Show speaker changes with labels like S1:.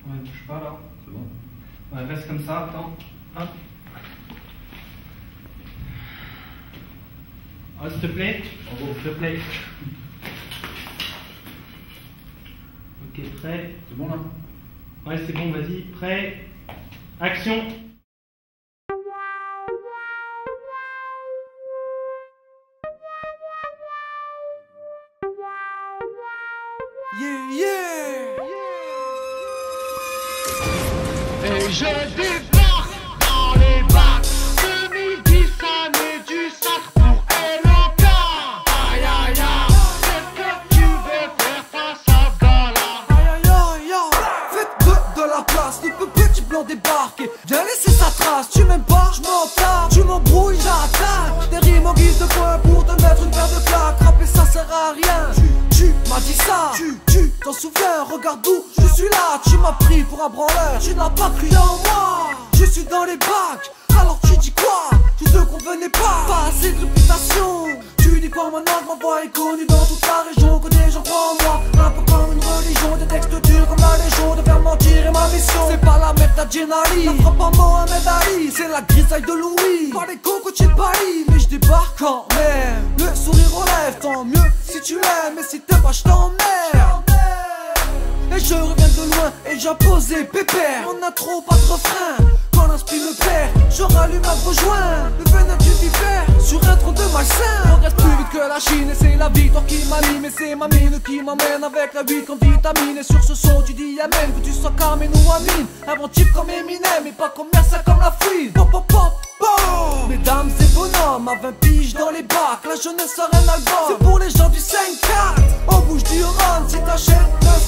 S1: Ouais, touche pas là.
S2: C'est bon.
S1: Ouais, reste comme ça, attends. Hop. Oh, s'il te plaît.
S2: Bravo.
S1: S'il te plaît. Ok, prêt.
S2: C'est bon là?
S1: Ouais, c'est bon, vas-y. Prêt. Action.
S3: Yeah, yeah.
S4: Et je débarque dans les bacs. 2010 année du sacre pour Eloka. Aïe aïe aïe, qu'est-ce que tu veux faire face à ce gars-là?
S3: Aïe aïe aïe aïe. Faites de la place, le petit blanc débarqué. Viens laisser sa trace, tu m'aimes pas, je m'en tape. Tu m'embrouilles, j'attaque. Des rimes en guise de poing pour te mettre une paire de claques. Rapper ça sert à rien. Tu m'as dit ça, tu t'en souviens, regarde où je suis là. Tu m'as pris pour un branleur, tu n'as pas crié en moi. Je suis dans les bacs, alors tu dis quoi? Tu te convenais pas assez de réputation. Tu dis quoi maintenant que ma voix est connue dans toute la région, que des gens croient en moi, un peu comme une religion. Des textes durs comme la légion, de faire mentir est ma mission. C'est pas la merde d'Adjenali, la frappe à Mohamed Ali, c'est la grisaille de Louis. Pas les cocotiers de Bali, mais je débarque quand même. Le sourire aux lèvres, tant mieux si tu m'aimes, mais si t'es pas je t'emmerde. Et je reviens de loin et j'ai posé pépère. On a trop pas de refrain, quand l'inspire me perd, je rallume un gros joint. Le venin du vivère, sur un tronc de malsain. On reste plus vite que la Chine et c'est la victoire qui m'anime. Et c'est ma mine qui m'emmène avec la 8 comme vitamine. Et sur ce son tu dis amen, que tu sois Carmen ou Amine. Inventif comme Eminem et pas commercial comme la fouine. Pop pop pop pop. Mesdames et bonhommes, à 20 piges dans les bacs, la jeunesse sort un album. C'est pour les gens du 5-4, on bouge du rhum si t'achètes le